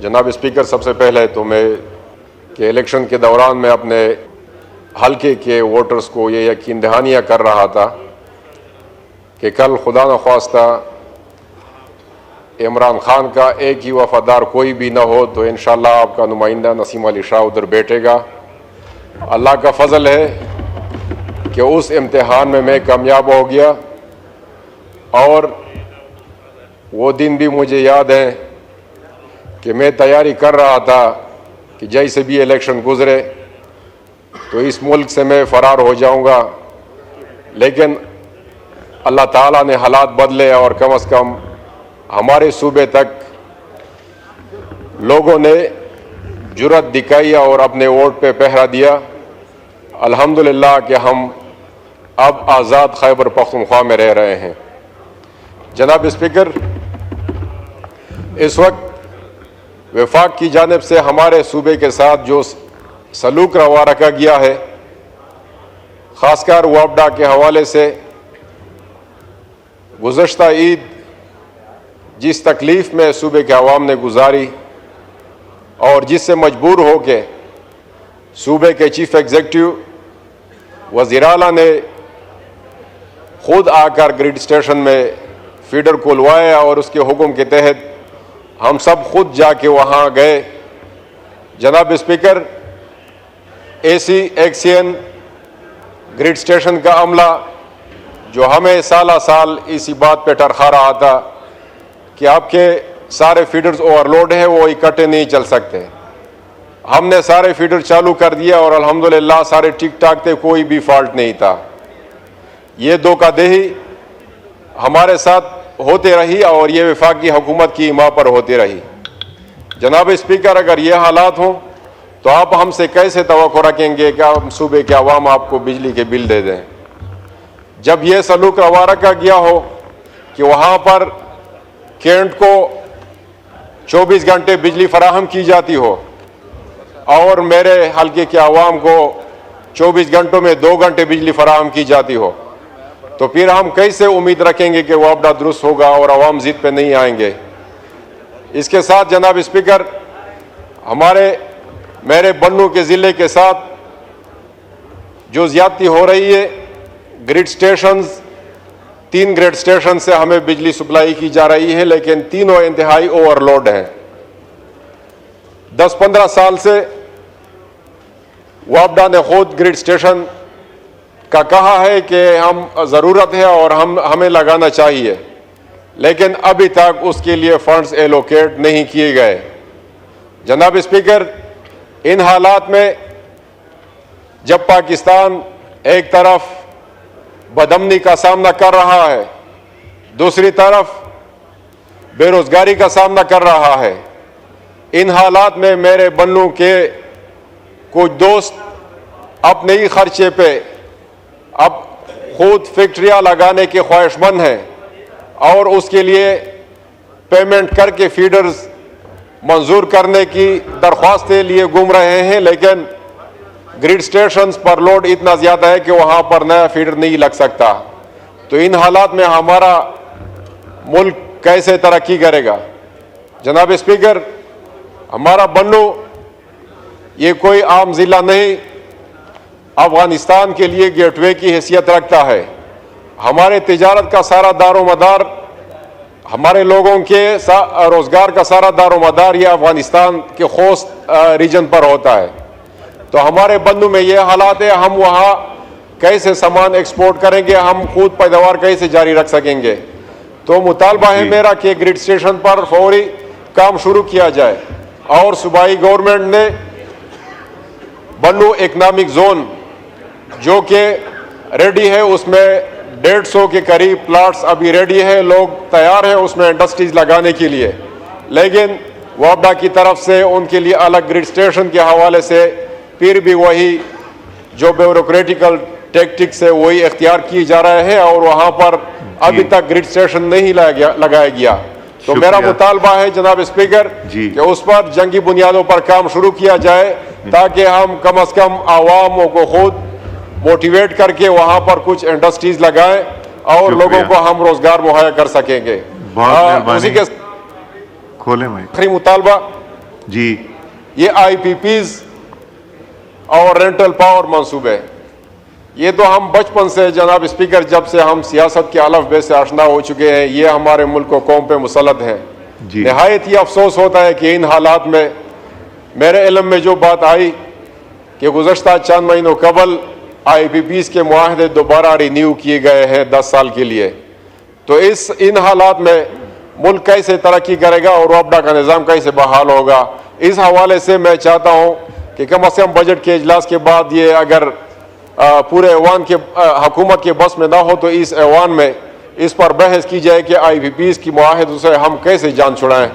जनाब स्पीकर, सबसे पहले तो मैं कि इलेक्शन के दौरान मैं अपने हल्के के वोटर्स को ये यकीन दहानियाँ कर रहा था कि कल खुदा न ख्वास्ता इमरान खान का एक ही वफादार कोई भी ना हो तो इंशाअल्लाह आपका नुमाइंदा नसीम अली शाह उधर बैठेगा। अल्लाह का फजल है कि उस इम्तिहान में मैं कामयाब हो गया और वो दिन भी मुझे याद है कि मैं तैयारी कर रहा था कि जैसे भी इलेक्शन गुजरे तो इस मुल्क से मैं फ़रार हो जाऊंगा, लेकिन अल्लाह ताला ने हालात बदले और कम से कम हमारे सूबे तक लोगों ने जुर्रत दिखाई और अपने वोट पे पहरा दिया। अल्हम्दुलिल्लाह कि हम अब आज़ाद खैबर पख्तूनख्वा में रह रहे हैं। जनाब स्पीकर, इस वक्त वफाक की जानिब से हमारे सूबे के साथ जो सलूक रवा रखा गया है, ख़ासकर वापडा के हवाले से, गुज़श्ता ईद जिस तकलीफ़ में सूबे के अवाम ने गुजारी और जिससे मजबूर हो के सूबे के चीफ एग्जीक्यूटिव वज़ीर आला ने खुद आकर ग्रिड स्टेशन में फीडर खुलवाया और उसके हुक्म के तहत हम सब खुद जाके वहाँ गए। जनाब स्पीकर, एसी एक्सियन ग्रिड स्टेशन का अमला जो हमें साल साल इसी बात पे टरखा रहा था कि आपके सारे फीडर्स ओवरलोड हैं, वो इकट्ठे नहीं चल सकते, हमने सारे फीडर चालू कर दिया और अल्हम्दुलिल्लाह सारे ठीक ठाक थे, कोई भी फॉल्ट नहीं था। ये धोखाधड़ी हमारे साथ होते रही और ये वफाकी हुकूमत की इमा पर होती रही। जनाब स्पीकर, अगर ये हालात हों तो आप हमसे कैसे तवक्को रखेंगे कि हम सूबे के अवाम आपको बिजली के बिल दे दें, जब ये सलूक रवा रखा गया हो कि वहाँ पर कैंट को 24 घंटे बिजली फराहम की जाती हो और मेरे हल्के के अवाम को 24 घंटों में 2 घंटे बिजली फराहम की जाती हो, तो फिर हम कैसे उम्मीद रखेंगे कि वापडा दुरुस्त होगा और अवाम जिद पे नहीं आएंगे। इसके साथ जनाब स्पीकर, मेरे बन्नू के ज़िले के साथ जो ज़्यादती हो रही है, ग्रिड स्टेशंस 3 ग्रिड स्टेशन से हमें बिजली सप्लाई की जा रही है, लेकिन तीनों इंतहाई ओवरलोड हैं। 10-15 साल से वापडा ने खुद ग्रिड स्टेशन का कहा है कि हम ज़रूरत है और हमें लगाना चाहिए, लेकिन अभी तक उसके लिए फंड्स एलोकेट नहीं किए गए। जनाब स्पीकर, इन हालात में जब पाकिस्तान एक तरफ बदअमनी का सामना कर रहा है, दूसरी तरफ बेरोजगारी का सामना कर रहा है, इन हालात में मेरे बन्नू के कुछ दोस्त अपने ही खर्चे पे अब खुद फैक्ट्रियां लगाने के ख्वाहिशमंद हैं और उसके लिए पेमेंट करके फीडर्स मंजूर करने की दरख्वास्तें लिए घूम रहे हैं, लेकिन ग्रिड स्टेशंस पर लोड इतना ज़्यादा है कि वहाँ पर नया फीडर नहीं लग सकता। तो इन हालात में हमारा मुल्क कैसे तरक्की करेगा। जनाब स्पीकर, हमारा बन्नू ये कोई आम ज़िला नहीं, अफगानिस्तान के लिए गेटवे की हैसियत रखता है। हमारे तिजारत का सारा दारोमदार, हमारे लोगों के रोज़गार का सारा दारोमदार ये अफगानिस्तान के खोस्त रीजन पर होता है। तो हमारे बन्नू में ये हालात है, हम वहाँ कैसे सामान एक्सपोर्ट करेंगे, हम खुद पैदावार कैसे जारी रख सकेंगे। तो मुतालबा है मेरा कि ग्रिड स्टेशन पर फौरी काम शुरू किया जाए और सूबाई गवर्नमेंट ने बन्नू इकनॉमिक जोन जो कि रेडी है, उसमें 150 के करीब प्लाट्स अभी रेडी है, लोग तैयार हैं उसमें इंडस्ट्रीज लगाने के लिए, लेकिन वापडा की तरफ से उनके लिए अलग ग्रिड स्टेशन के हवाले से फिर भी वही जो ब्यूरोक्रेटिकल टेक्टिक्स है वही इख्तियार किए जा रहे हैं और वहाँ पर अभी तक ग्रिड स्टेशन नहीं लगाया गया। तो मेरा मुतालबा है जनाब स्पीकर कि उस पर जंगी बुनियादों पर काम शुरू किया जाए ताकि हम कम से कम आवामों को खुद मोटिवेट करके वहाँ पर कुछ इंडस्ट्रीज लगाएं और लोगों को हम रोजगार मुहैया कर सकेंगे। उसी के आखिरी मुतालबा जी ये IPPs और रेंटल पावर मंसूबे, ये तो हम बचपन से जनाब स्पीकर, जब से हम सियासत के अलफ-बे से आशना हो चुके हैं, ये हमारे मुल्क को कौम पे मुसल्लत हैं। जी निहायत ही अफसोस होता है कि इन हालात में मेरे इल्म में जो बात आई कि गुज़श्ता चंद महीनों कबल IPPs के मुआहदे दोबारा रिन्यू किए गए हैं 10 साल के लिए, तो इन हालात में मुल्क कैसे तरक्की करेगा और वापडा का निज़ाम कैसे बहाल होगा। इस हवाले से मैं चाहता हूँ कि कम अज़ कम बजट के इजलास के बाद ये अगर पूरे ऐवान के हुकूमत के बस में ना हो तो इस ऐवान में इस पर बहस की जाए कि IPPs की मुआहदों से हम कैसे जान छुड़ाएं।